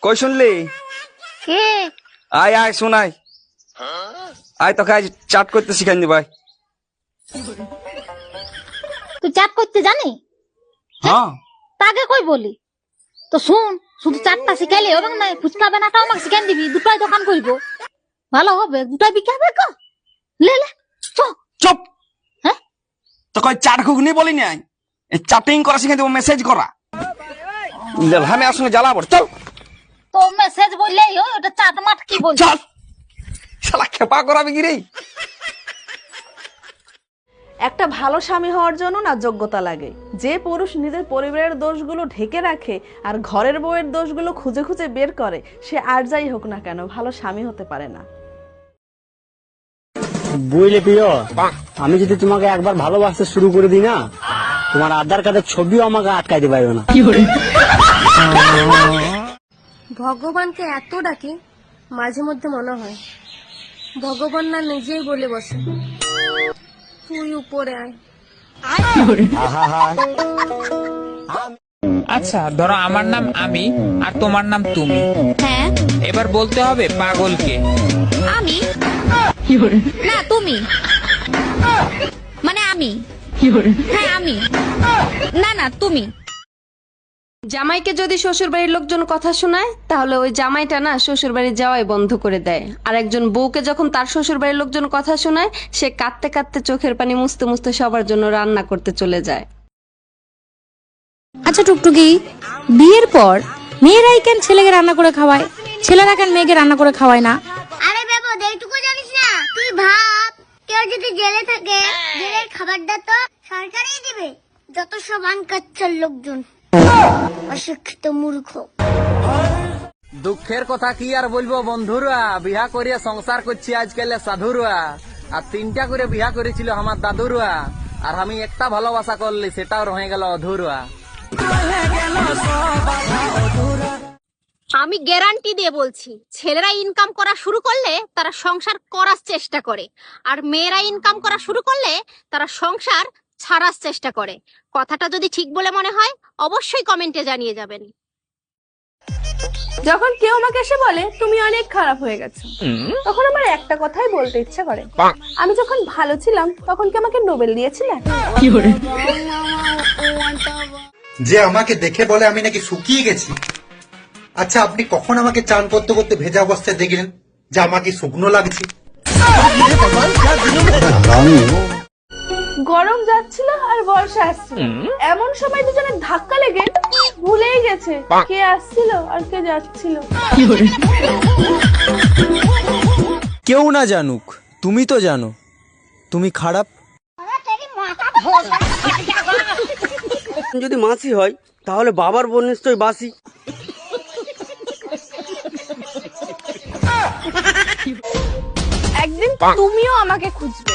কই শুনলি? কে? আয় আয় শোনাই, আয় তোকে আজ চাট করতে শিখাই দি ভাই। তুই চাট করতে জানি? হ্যাঁ তাকে কই বলি তো শুন, শুধু চাটটা শিখাইলে হবে না, ফুচকা বানাটাও আমাকে শিখাই দিবি। দুটাই দোকান করব, ভালো হবে, দুটাই বিকে হবে। লে লে চুপ। হ্যাঁ তোকে চাট ঘুগনি বলি নাই, চাটিং করা শিখাই দেবো, মেসেজ করা। আমি আর সঙ্গে জ্বালাবো, চল। তো মেসেজ বললেই হয়, ওটা চাট মাট কি বলছিস? চল শালা খেপা করাবি কি রে? একটা ভালো স্বামী হওয়ার জন্য না যোগ্যতা লাগে। যে পুরুষ নিজের পরিবারের দোষগুলো ঢেকে রাখে আর ঘরের বউয়ের দোষগুলো খুঁজে খুঁজে বের করে, সে আর যাই হোক না কেন ভালো স্বামী হতে পারে না। বুঝলে প্রিয়, আমি যদি তোমাকে একবার ভালোবাসতে শুরু করে দিই না, তোমার আধার কার্ডের ছবিও আমাকে আটকাইতে পারবে না। ভগবানকে এত ডাকি, মাঝে মধ্যে মনে হয় ভগবান না নিজেই বলে বসে, তুই উপরে আয়। আচ্ছা ধরো আমার নাম আমি আর তোমার নাম তুমি, হ্যাঁ এবার বলতে হবে পাগলকে। আমি না তুমি, মানে আমি, হ্যাঁ আমি, না না তুমি। জামাইকে যদি শ্বশুর বাড়ির লোকজন কথা শোনায়, তাহলে ওই জামাইটা না শ্বশুর বাড়ি যাওয়াই বন্ধ করে দেয়। আর একজন বউকে যখন তার শ্বশুর বাড়ির লোকজন কথা শোনায়, সে কাঁদতে কাঁদতে চোখের পানি মুছতে মুছতে সবার জন্য রান্না করতে চলে যায়। আচ্ছা টুকটুকি, বিয়ের পর মেয়েরাই কেন ছেলেকে রান্না করে খাওয়ায়, ছেলেরা কেন মেয়েকে রান্না করে খাওয়ায় না? আরে বাবা, এইটুকু জানিস না? তুই ভাব, কেউ যদি জেলে থাকে, জেলের খাবারটা তো সরকারই দিবে। যত সব আনকাচ্ছার লোকজন, অশিক্ষিত মূর্খ। দুঃখের কথা কি আর বলবো বন্ধুরা, বিহা করিয়া সংসার করছি আজকাল সাধুরা। আর 3টা করে বিহা করেছিল আমার দাদুরা, আর আমি একটা ভালোবাসা করলি সেটাও রয়ে গেল অধুরা। আমি গ্যারান্টি দিয়ে বলছি, ছেলেরা ইনকাম করা শুরু করলে তারা সংসার করার চেষ্টা করে, আর মেয়েরা ইনকাম করা শুরু করলে তারা সংসার ছাড়ার চেষ্টা করে। কথাটা যদি ঠিক বলে মনে হয় অবশ্যই কমেন্টে জানিয়ে যাবেন। যখন কেউ আমাকে এসে বলে তুমি অনেক খারাপ হয়ে গেছো, তখন আমার একটা কথাই বলতে ইচ্ছা করে, আমি যখন ভালো ছিলাম তখন কি আমাকে নোবেল দিয়েছিলে? যে আমাকে দেখে বলে আমি নাকি শুকিয়ে গেছি। আচ্ছা, আপনি কখন আমাকে চান করতে করতে ভেজা অবস্থায় দেখলেন যে আমাকে শুকনো লাগছে? গরম যাচ্ছিল আর বর্ষা আসছিল, এমন সময় দুজনে ধাক্কা লেগে ভুলেই গেছে কে আসছিল আর কে যাচ্ছিল। কেউ না জানুক, তুমি তো জানো তুমি খারাপ। যদি মাসি হয় তাহলে বাবার বোন নিশ্চয়ই বাসি। একদিন তুমিও আমাকে খুঁজবে,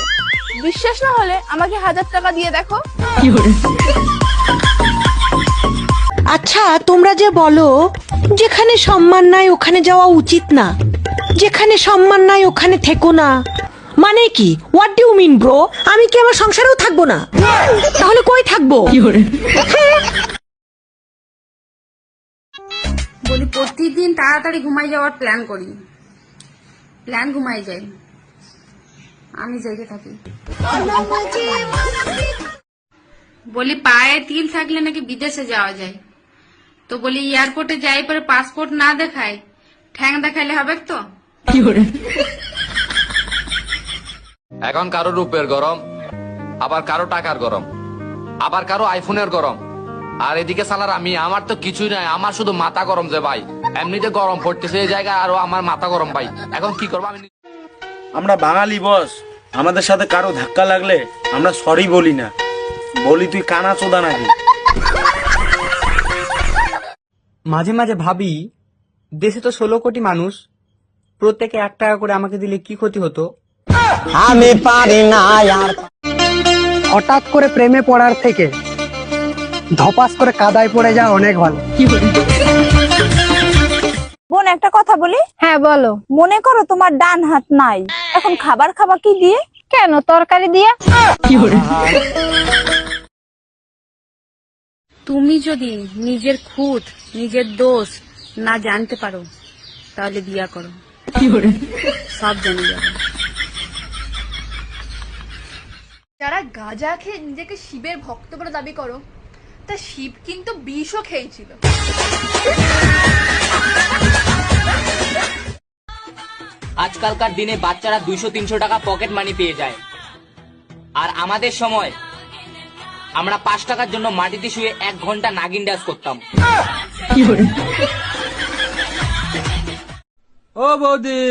বিশ্বাস না হলে আমাকে 1000 টাকা দিয়ে দেখো। আচ্ছা তোমরা যে বলো যেখানে সম্মান নাই ওখানে যাওয়া উচিত না, যেখানে সম্মান নাই ওখানে থেকো না, মানে কি? What do you mean bro? আমি কি আমার সংসারেও থাকবো না? তাহলে কই থাকবো? বলি প্রতিদিন তাড়াতাড়ি ঘুমাই যাওয়ার প্ল্যান করি, প্ল্যান ঘুমাই যাই, আমি জেগে থাকি। বলি পায়ে তিল থাকলে নাকি বিদেশে যাওয়া যায়, তো বলি এয়ারপোর্টে যাই পরে পাসপোর্ট না দেখায়, ঠ্যাং দেখাইলে হবে তো? এখন কারো রূপের গরম, আবার কারো টাকার গরম, আবার কারো আইফোনের গরম, আর এদিকে সালার আমি, আমার তো কিছুই নাই, আমার শুধু মাথা গরম যে ভাই। এমনিতে গরম পড়তেছে এই জায়গায়, আরো আমার মাথা গরম ভাই। এখন কি করবো আমি? আমরা বাঙালি বস, আমাদের সাথে কারো ধাক্কা লাগলে আমরা সরি বলি না, বলি তুই কানা চোদা নাকি। মাঝে মাঝে ভাবি, দেশে তো 16 কোটি মানুষ, প্রত্যেকে 1 টাকা করে আমাকে দিলে কি ক্ষতি হতো। আমি পারি না আর। হঠাৎ করে প্রেমে পড়ার থেকে ধপাস করে কাদায় পড়ে যাওয়া অনেক ভালো। বোন একটা কথা বলি? হ্যাঁ বলো। মনে করো তোমার ডান হাত নাই, এখন খাবার খাবা কি দিয়ে? কেন, তরকারি দিয়ে। তুমি যদি নিজের খুঁত, নিজের দোষ না জানতে পারো তাহলে বিয়া করো, সব জেনে যাবে। যারা গাঁজা খেয়ে নিজেকে শিবের ভক্ত বলে দাবি করো, তা শিব কিন্তু বিষও খেয়েছিল। আজকালকার দিনে বাচ্চারা 200-300 টাকা পকেট মানি পেয়ে যায়, আর আমাদের সময় আমরা 5 টাকার জন্য মাটিতে শুয়ে 1 ঘন্টা নাগিন ডান্স করতাম। ও বৌদি,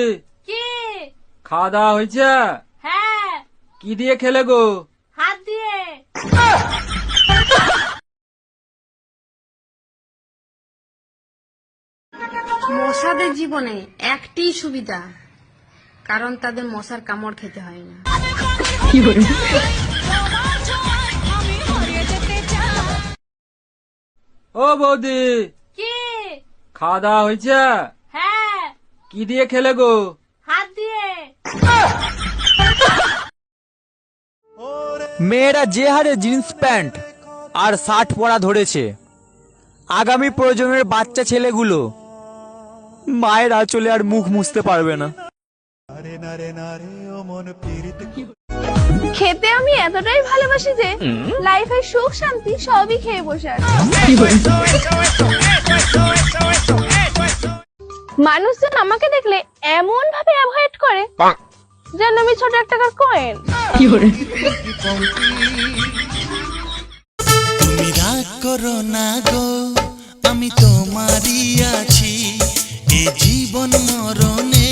কি? খাওয়া দাওয়া হয়েছে? হ্যাঁ। কি দিয়ে খেলে গো? হাত দিয়ে। মশাদের জীবনে একটি সুবিধা, কারণ তাদের মশার কামড় খেতে হয় না। ও বৌদি, কি? খাওয়া দাওয়া হয়েছে? হ্যাঁ। কি দিয়ে খেলে গো? হাত দিয়ে। মেয়েরা যে হারে জিন্স প্যান্ট আর শার্ট পরা ধরেছে, আগামী প্রজন্মের বাচ্চা ছেলেগুলো মায়ের আঁচলে আর মুখ মুছতে পারবে না। খেতে আমি এতটাই ভালোবাসি যে লাইফের সুখ শান্তি সবই খেয়ে বসে আছি। মানুষজন আমাকে দেখলে এমন ভাবে অ্যাভয়েড করে যেন আমি ছোট একটা কয়েন। তুমি রাগ করো না গো, আমি তোমারই আছি, এ জীবন মরণে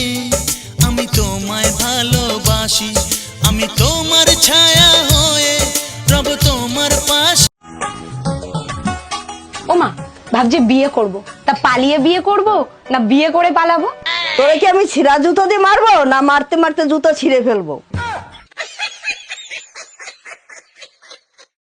আমি তোমায় ভালোবাসি, আমি তোমার ছায়া হয়ে রব তোমার পাশ। ওমা, ভাবছি বিয়ে করব, তা পালিয়ে বিয়ে করব না বিয়ে করে পালাবো? তোরে কি আমি ছিঁড়া জুতো দিয়ে মারবো, না মারতে মারতে জুতো ছিঁড়ে ফেলবো?